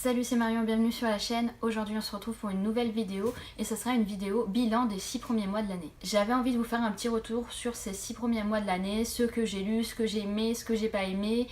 Salut, c'est Marion, bienvenue sur la chaîne. Aujourd'hui on se retrouve pour une nouvelle vidéo et ce sera une vidéo bilan des 6 premiers mois de l'année. J'avais envie de vous faire un petit retour sur ces 6 premiers mois de l'année, ce que j'ai lu, ce que j'ai aimé, ce que j'ai pas aimé,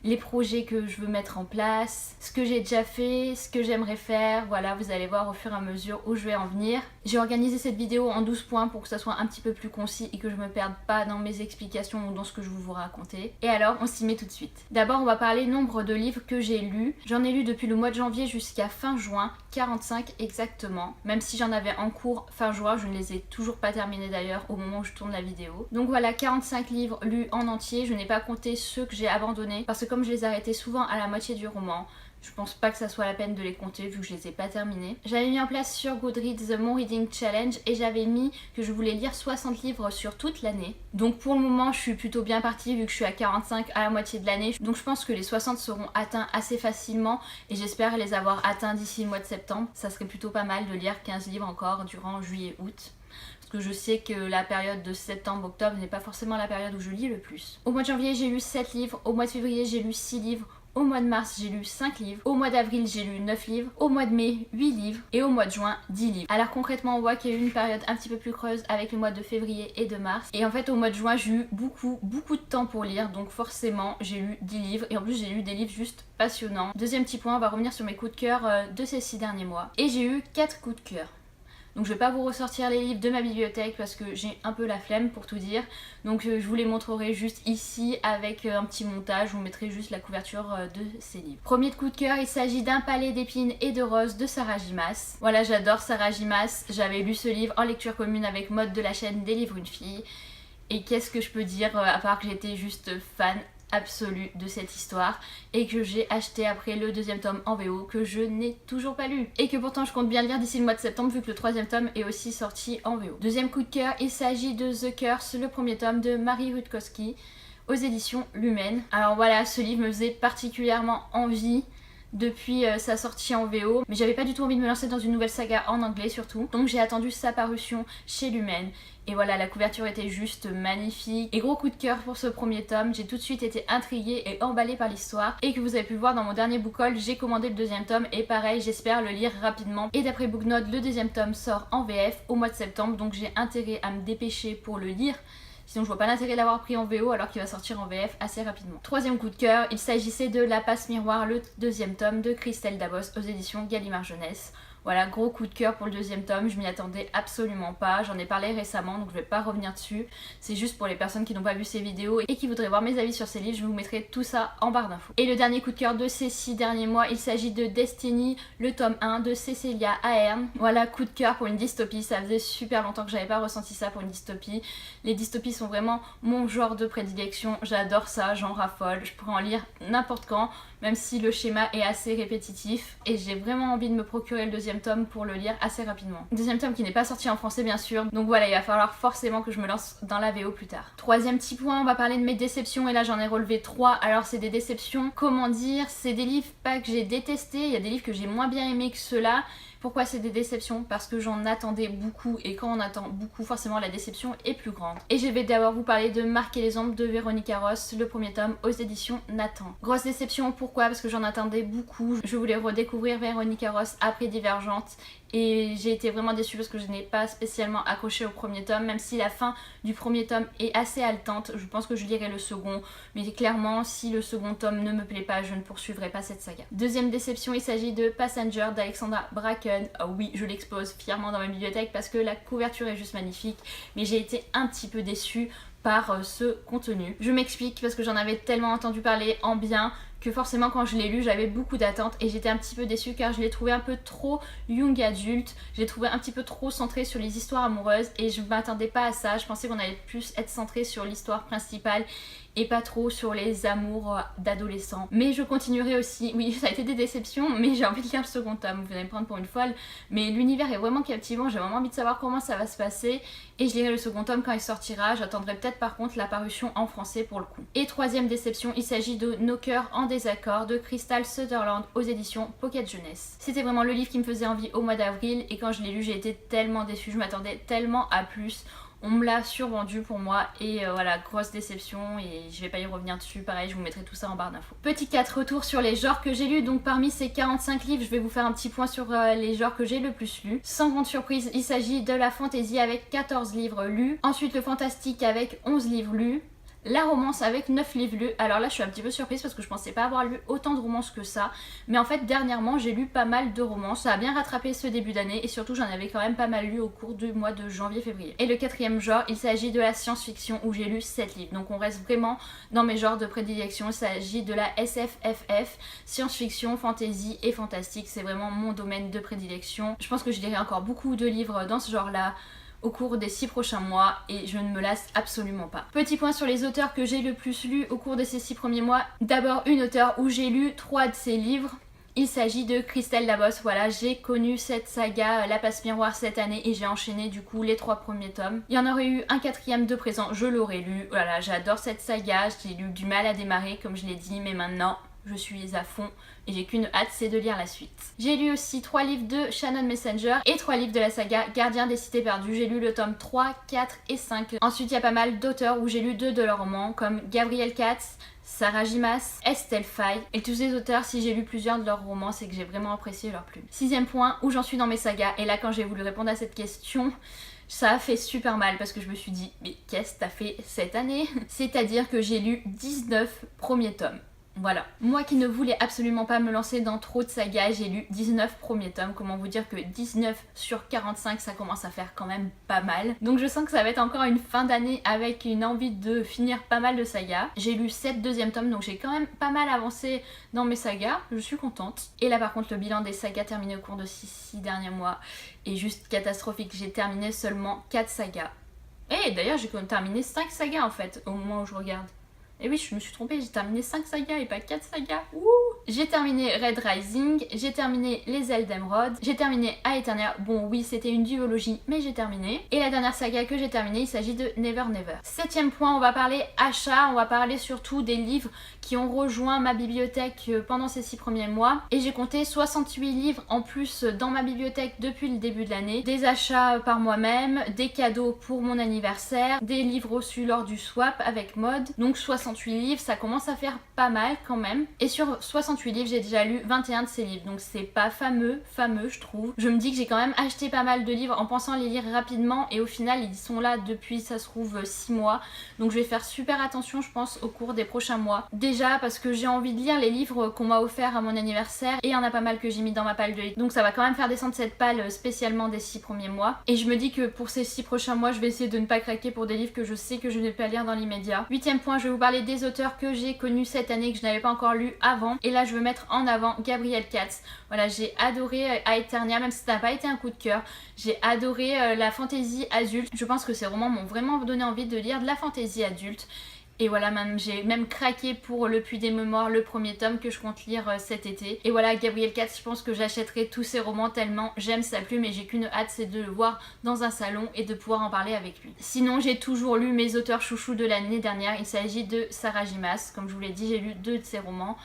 les projets que je veux mettre en place, ce que j'ai déjà fait, ce que j'aimerais faire. Voilà, vous allez voir au fur et à mesure où je vais en venir. J'ai organisé cette vidéo en 12 points pour que ça soit un petit peu plus concis et que je me perde pas dans mes explications ou dans ce que je vais vous raconter. Et alors, on s'y met tout de suite. D'abord, on va parler nombre de livres que j'ai lus. J'en ai lu depuis le mois de janvier jusqu'à fin juin, 45 exactement. Même si j'en avais en cours fin juin, je ne les ai toujours pas terminés d'ailleurs au moment où je tourne la vidéo. Donc voilà, 45 livres lus en entier. Je n'ai pas compté ceux que j'ai abandonnés parce que comme je les arrêtais souvent à la moitié du roman, je pense pas que ça soit la peine de les compter vu que je les ai pas terminés. J'avais mis en place sur Goodreads Mon Reading Challenge et j'avais mis que je voulais lire 60 livres sur toute l'année. Donc pour le moment je suis plutôt bien partie vu que je suis à 45 à la moitié de l'année. Donc je pense que les 60 seront atteints assez facilement et j'espère les avoir atteints d'ici le mois de septembre. Ça serait plutôt pas mal de lire 15 livres encore durant juillet-août. Parce que je sais que la période de septembre-octobre n'est pas forcément la période où je lis le plus. Au mois de janvier j'ai lu 7 livres, au mois de février j'ai lu 6 livres, au mois de mars j'ai lu 5 livres, au mois d'avril j'ai lu 9 livres, au mois de mai 8 livres et au mois de juin 10 livres. Alors concrètement on voit qu'il y a eu une période un petit peu plus creuse avec le mois de février et de mars. Et en fait au mois de juin j'ai eu beaucoup de temps pour lire, donc forcément j'ai lu 10 livres et en plus j'ai lu des livres juste passionnants. Deuxième petit point, on va revenir sur mes coups de cœur de ces 6 derniers mois. Et j'ai eu 4 coups de cœur. Donc je vais pas vous ressortir les livres de ma bibliothèque parce que j'ai un peu la flemme pour tout dire. Donc je vous les montrerai juste ici avec un petit montage, je vous mettrai juste la couverture de ces livres. Premier coup de cœur, il s'agit d'Un palais d'épines et de roses de Sarah J. Maas. Voilà, j'adore Sarah J. Maas, j'avais lu ce livre en lecture commune avec Maud de la chaîne Des livres une fille. Et qu'est-ce que je peux dire à part que j'étais juste fan absolue de cette histoire et que j'ai acheté après le deuxième tome en VO que je n'ai toujours pas lu et que pourtant je compte bien lire d'ici le mois de septembre vu que le troisième tome est aussi sorti en VO. Deuxième coup de cœur, il s'agit de The Curse, le premier tome de Marie Rutkowski aux éditions Lumen. Alors voilà, ce livre me faisait particulièrement envie depuis sa sortie en VO, mais j'avais pas du tout envie de me lancer dans une nouvelle saga en anglais surtout, donc j'ai attendu sa parution chez Lumen. Et voilà, la couverture était juste magnifique. Et gros coup de cœur pour ce premier tome, j'ai tout de suite été intriguée et emballée par l'histoire. Et que vous avez pu voir dans mon dernier book haul, j'ai commandé le deuxième tome et pareil, j'espère le lire rapidement. Et d'après Booknote, le deuxième tome sort en VF au mois de septembre, donc j'ai intérêt à me dépêcher pour le lire. Sinon je vois pas l'intérêt d'avoir pris en VO alors qu'il va sortir en VF assez rapidement. Troisième coup de cœur, il s'agissait de La Passe Miroir, le deuxième tome de Christelle Dabos aux éditions Gallimard Jeunesse. Voilà, gros coup de cœur pour le deuxième tome, je m'y attendais absolument pas, j'en ai parlé récemment donc je vais pas revenir dessus. C'est juste pour les personnes qui n'ont pas vu ces vidéos et qui voudraient voir mes avis sur ces livres, je vous mettrai tout ça en barre d'infos. Et le dernier coup de cœur de ces 6 derniers mois, il s'agit de Destiny, le tome 1 de Cécilia Ahern. Voilà, coup de cœur pour une dystopie, ça faisait super longtemps que j'avais pas ressenti ça pour une dystopie. Les dystopies sont vraiment mon genre de prédilection, j'adore ça, j'en raffole, je pourrais en lire n'importe quand, même si le schéma est assez répétitif. Et j'ai vraiment envie de me procurer le deuxième tome pour le lire assez rapidement. Deuxième tome qui n'est pas sorti en français bien sûr, donc voilà, il va falloir forcément que je me lance dans la VO plus tard. Troisième petit point, on va parler de mes déceptions et là j'en ai relevé 3. Alors c'est des déceptions, comment dire, c'est des livres pas que j'ai détestés, il y a des livres que j'ai moins bien aimés que ceux-là. Pourquoi c'est des déceptions? Parce que j'en attendais beaucoup et quand on attend beaucoup, forcément la déception est plus grande. Et je vais d'abord vous parler de Marquer les ombres de Véronica Ross, le premier tome aux éditions Nathan. Grosse déception, pourquoi? Parce que j'en attendais beaucoup. Je voulais redécouvrir Véronica Ross après Divergente et j'ai été vraiment déçue parce que je n'ai pas spécialement accroché au premier tome, même si la fin du premier tome est assez haletante. Je pense que je lirai le second, mais clairement si le second tome ne me plaît pas, je ne poursuivrai pas cette saga. Deuxième déception, il s'agit de Passenger d'Alexandra Bracken. Oh oui, je l'expose fièrement dans ma bibliothèque parce que la couverture est juste magnifique, mais j'ai été un petit peu déçue par ce contenu. Je m'explique parce que j'en avais tellement entendu parler en bien que forcément quand je l'ai lu j'avais beaucoup d'attentes et j'étais un petit peu déçue car je l'ai trouvé un peu trop young adulte, j'ai trouvé un petit peu trop centré sur les histoires amoureuses et je m'attendais pas à ça, je pensais qu'on allait plus être centré sur l'histoire principale et pas trop sur les amours d'adolescents. Mais je continuerai aussi, oui ça a été des déceptions mais j'ai envie de lire le second tome, vous allez me prendre pour une folle, mais l'univers est vraiment captivant, j'ai vraiment envie de savoir comment ça va se passer et je lirai le second tome quand il sortira, j'attendrai peut-être par contre la parution en français pour le coup. Et troisième déception, il s'agit de Nos cœurs en désaccord de Crystal Sutherland aux éditions Pocket Jeunesse. C'était vraiment le livre qui me faisait envie au mois d'avril et quand je l'ai lu j'ai été tellement déçue, je m'attendais tellement à plus. On me l'a survendu pour moi et voilà, grosse déception et je vais pas y revenir dessus. Pareil, je vous mettrai tout ça en barre d'infos. Petit 4 retours sur les genres que j'ai lus. Donc parmi ces 45 livres, je vais vous faire un petit point sur les genres que j'ai le plus lus. Sans grande surprise, il s'agit de la fantasy avec 14 livres lus. Ensuite le fantastique avec 11 livres lus. La romance avec 9 livres lus. Alors là je suis un petit peu surprise parce que je pensais pas avoir lu autant de romances que ça. Mais en fait dernièrement j'ai lu pas mal de romances. Ça a bien rattrapé ce début d'année et surtout j'en avais quand même pas mal lu au cours du mois de janvier-février. Et le quatrième genre, il s'agit de la science-fiction où j'ai lu 7 livres. Donc on reste vraiment dans mes genres de prédilection. Il s'agit de la SFFF, science-fiction, fantasy et fantastique. C'est vraiment mon domaine de prédilection. Je pense que je lirai encore beaucoup de livres dans ce genre là au cours des 6 prochains mois et je ne me lasse absolument pas. Petit point sur les auteurs que j'ai le plus lu au cours de ces 6 premiers mois. D'abord une auteure où j'ai lu 3 de ses livres. Il s'agit de Christelle Labosse. Voilà, j'ai connu cette saga La Passe Miroir cette année et j'ai enchaîné du coup les 3 premiers tomes. Il y en aurait eu un 4e de présent, je l'aurais lu. Voilà, j'adore cette saga, j'ai eu du mal à démarrer comme je l'ai dit, mais maintenant je suis à fond et j'ai qu'une hâte, c'est de lire la suite. J'ai lu aussi 3 livres de Shannon Messenger et 3 livres de la saga Gardien des Cités Perdues. J'ai lu le tome 3, 4 et 5. Ensuite il y a pas mal d'auteurs où j'ai lu 2 de leurs romans comme Gabrielle Katz, Sarah Jimas, Estelle Faye. Et tous ces auteurs, si j'ai lu plusieurs de leurs romans, c'est que j'ai vraiment apprécié leurs plumes. 6e point, où j'en suis dans mes sagas. Et là quand j'ai voulu répondre à cette question, ça a fait super mal parce que je me suis dit mais qu'est-ce que t'as fait cette année? C'est-à-dire que j'ai lu 19 premiers tomes. Voilà. Moi qui ne voulais absolument pas me lancer dans trop de sagas, j'ai lu 19 premiers tomes. Comment vous dire que 19 sur 45 ça commence à faire quand même pas mal. Donc je sens que ça va être encore une fin d'année avec une envie de finir pas mal de sagas. J'ai lu 7 deuxième tomes donc j'ai quand même pas mal avancé dans mes sagas. Je suis contente. Et là par contre le bilan des sagas terminé au cours de 6 derniers mois est juste catastrophique. J'ai terminé seulement 4 sagas. Et d'ailleurs j'ai quand même terminé 5 sagas en fait au moment où je regarde. Et oui, je me suis trompée, j'ai terminé 5 sagas et pas 4 sagas. Ouh. J'ai terminé Red Rising, j'ai terminé Les Ailes d'Emeraude, j'ai terminé Aeternia. Bon oui, c'était une duologie, mais j'ai terminé. Et la dernière saga que j'ai terminée, il s'agit de Never Never. 7e point, on va parler achat, on va parler surtout des livres qui ont rejoint ma bibliothèque pendant ces 6 premiers mois. Et j'ai compté 68 livres en plus dans ma bibliothèque depuis le début de l'année. Des achats par moi-même, des cadeaux pour mon anniversaire, des livres reçus lors du swap avec Mode. Donc 68 livres, ça commence à faire pas mal quand même. Et sur 68 livres, j'ai déjà lu 21 de ces livres. Donc c'est pas fameux je trouve. Je me dis que j'ai quand même acheté pas mal de livres en pensant les lire rapidement et au final ils sont là depuis ça se trouve 6 mois. Donc je vais faire super attention je pense au cours des prochains mois. Déjà parce que j'ai envie de lire les livres qu'on m'a offert à mon anniversaire et il y en a pas mal que j'ai mis dans ma palle de livres. Donc ça va quand même faire descendre cette palle spécialement des 6 premiers mois. Et je me dis que pour ces 6 prochains mois, je vais essayer de ne pas craquer pour des livres que je sais que je ne vais pas lire dans l'immédiat. 8e point, je vais vous parler des auteurs que j'ai connus cette année que je n'avais pas encore lu avant. Et là je veux mettre en avant Gabrielle Katz. Voilà, j'ai adoré Aeternia, même si ça n'a pas été un coup de cœur. J'ai adoré la fantasy adulte. Je pense que ces romans m'ont vraiment donné envie de lire de la fantasy adulte. Et voilà, j'ai même craqué pour Le Puits des Mémoires, le premier tome que je compte lire cet été. Et voilà, Gabrielle Katz, je pense que j'achèterai tous ses romans tellement j'aime sa plume et j'ai qu'une hâte, c'est de le voir dans un salon et de pouvoir en parler avec lui. Sinon, j'ai toujours lu mes auteurs chouchous de l'année dernière. Il s'agit de Sarah Jimas. Comme je vous l'ai dit, j'ai lu 2 de ses romans.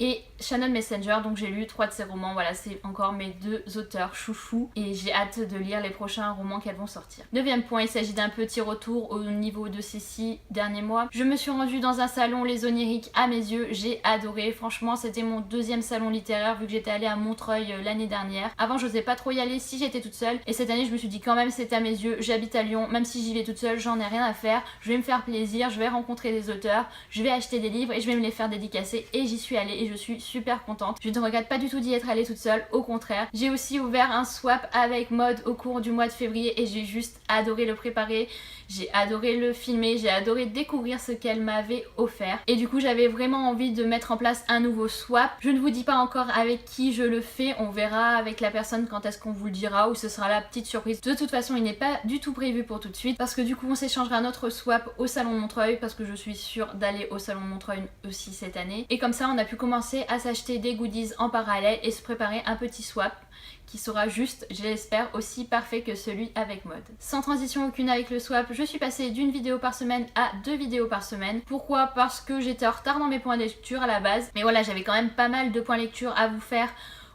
Et Shannon Messenger, donc j'ai lu 3 de ses romans, voilà c'est encore mes 2 auteurs chouchous et j'ai hâte de lire les prochains romans qu'elles vont sortir. 9e point, il s'agit d'un petit retour au niveau de ces 6 derniers mois. Je me suis rendue dans un salon Les Oniriques à mes yeux, j'ai adoré, franchement c'était mon 2e salon littéraire vu que j'étais allée à Montreuil l'année dernière. Avant j'osais pas trop y aller si j'étais toute seule et cette année je me suis dit quand même c'est à mes yeux, j'habite à Lyon, même si j'y vais toute seule j'en ai rien à faire, je vais me faire plaisir, je vais rencontrer des auteurs, je vais acheter des livres et je vais me les faire dédicacer et j'y suis allée et je suis super contente. Je ne regrette pas du tout d'y être allée toute seule, au contraire. J'ai aussi ouvert un swap avec Mode au cours du mois de février et j'ai juste adoré le préparer. J'ai adoré le filmer, j'ai adoré découvrir ce qu'elle m'avait offert. Et du coup j'avais vraiment envie de mettre en place un nouveau swap. Je ne vous dis pas encore avec qui je le fais, on verra avec la personne quand est-ce qu'on vous le dira ou ce sera la petite surprise. De toute façon il n'est pas du tout prévu pour tout de suite parce que du coup on s'échangera notre swap au salon de Montreuil parce que je suis sûre d'aller au salon de Montreuil aussi cette année. Et comme ça on a pu commencer à s'acheter des goodies en parallèle et se préparer un petit swap qui sera juste, je l'espère, aussi parfait que celui avec Mode. Sans transition aucune avec le swap, je suis passée d'une vidéo par semaine à 2 vidéos par semaine. Pourquoi? Parce que j'étais en retard dans mes points de lecture à la base. Mais voilà, j'avais quand même pas mal de points lecture à vous faire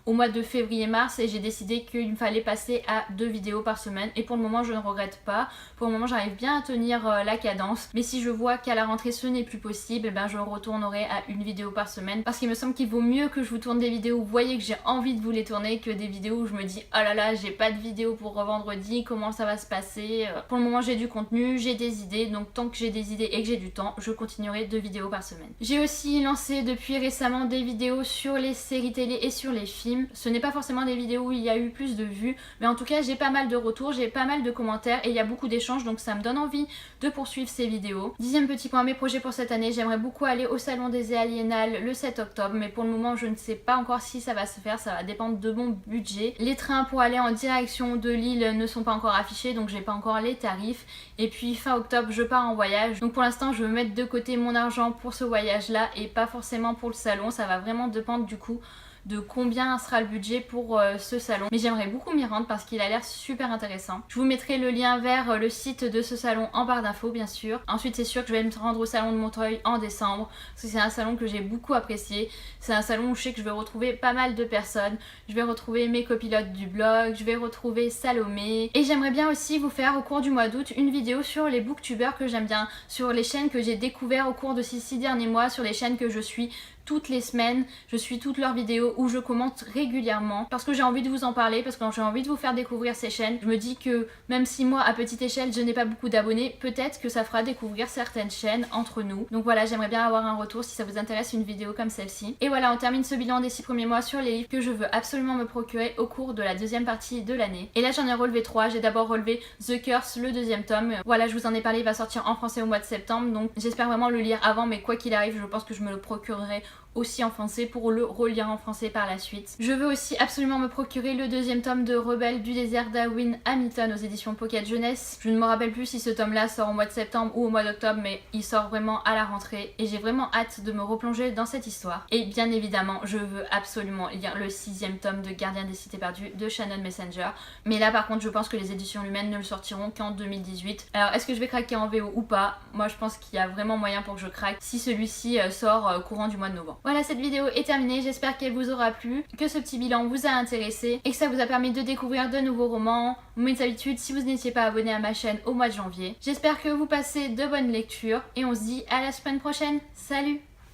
au mois de février-mars et j'ai décidé qu'il me fallait passer à 2 vidéos par semaine et pour le moment je ne regrette pas. Pour le moment j'arrive bien à tenir la cadence, mais si je vois qu'à la rentrée ce n'est plus possible, ben je retournerai à 1 vidéo par semaine parce qu'il me semble qu'il vaut mieux que je vous tourne des vidéos où vous voyez que j'ai envie de vous les tourner que des vidéos où je me dis oh là là j'ai pas de vidéo pour vendredi, comment ça va se passer. Pour le moment j'ai du contenu, j'ai des idées, donc tant que j'ai des idées et que j'ai du temps, je continuerai 2 vidéos par semaine. J'ai aussi lancé depuis récemment des vidéos sur les séries télé et sur les films. Ce n'est pas forcément des vidéos où il y a eu plus de vues, mais en tout cas j'ai pas mal de retours, j'ai pas mal de commentaires et il y a beaucoup d'échanges, donc ça me donne envie de poursuivre ces vidéos. 10e petit point, mes projets pour cette année, j'aimerais beaucoup aller au salon des Aliénales le 7 octobre, mais pour le moment je ne sais pas encore si ça va se faire, ça va dépendre de mon budget. Les trains pour aller en direction de Lille ne sont pas encore affichés, donc j'ai pas encore les tarifs. Et puis fin octobre je pars en voyage, donc pour l'instant je veux mettre de côté mon argent pour ce voyage là et pas forcément pour le salon, ça va vraiment dépendre du coup de combien sera le budget pour ce salon, mais j'aimerais beaucoup m'y rendre parce qu'il a l'air super intéressant. Je vous mettrai le lien vers le site de ce salon en barre d'infos bien sûr. Ensuite c'est sûr que je vais me rendre au salon de Montreuil en décembre parce que c'est un salon que j'ai beaucoup apprécié. C'est un salon où je sais que je vais retrouver pas mal de personnes, je vais retrouver mes copilotes du blog, je vais retrouver Salomé et j'aimerais bien aussi vous faire au cours du mois d'août une vidéo sur les booktubers que j'aime bien, sur les chaînes que j'ai découvert au cours de ces 6 derniers mois, sur les chaînes que je suis toutes les semaines, je suis toutes leurs vidéos où je commente régulièrement parce que j'ai envie de vous en parler, parce que j'ai envie de vous faire découvrir ces chaînes. Je me dis que même si moi à petite échelle je n'ai pas beaucoup d'abonnés, peut-être que ça fera découvrir certaines chaînes entre nous. Donc voilà, j'aimerais bien avoir un retour si ça vous intéresse une vidéo comme celle-ci. Et voilà, on termine ce bilan des 6 premiers mois sur les livres que je veux absolument me procurer au cours de la 2e partie de l'année. Et là j'en ai relevé 3, j'ai d'abord relevé The Curse, le 2e tome. Voilà, je vous en ai parlé, il va sortir en français au mois de septembre, donc j'espère vraiment le lire avant, mais quoi qu'il arrive je pense que je me le procurerai aussi en français pour le relire en français par la suite. Je veux aussi absolument me procurer le 2e tome de Rebelles du désert d'Awin Hamilton aux éditions Pocket Jeunesse. Je ne me rappelle plus si ce tome là sort au mois de septembre ou au mois d'octobre, mais il sort vraiment à la rentrée et j'ai vraiment hâte de me replonger dans cette histoire. Et bien évidemment je veux absolument lire le 6e tome de Gardien des Cités Perdues de Shannon Messenger, mais là par contre je pense que les éditions Lumen ne le sortiront qu'en 2018. Alors est-ce que je vais craquer en VO ou pas? Moi je pense qu'il y a vraiment moyen pour que je craque si celui-ci sort courant du mois de novembre. Voilà, cette vidéo est terminée, j'espère qu'elle vous aura plu, que ce petit bilan vous a intéressé et que ça vous a permis de découvrir de nouveaux romans, mes habitudes si vous n'étiez pas abonné à ma chaîne au mois de janvier. J'espère que vous passez de bonnes lectures et on se dit à la semaine prochaine. Salut!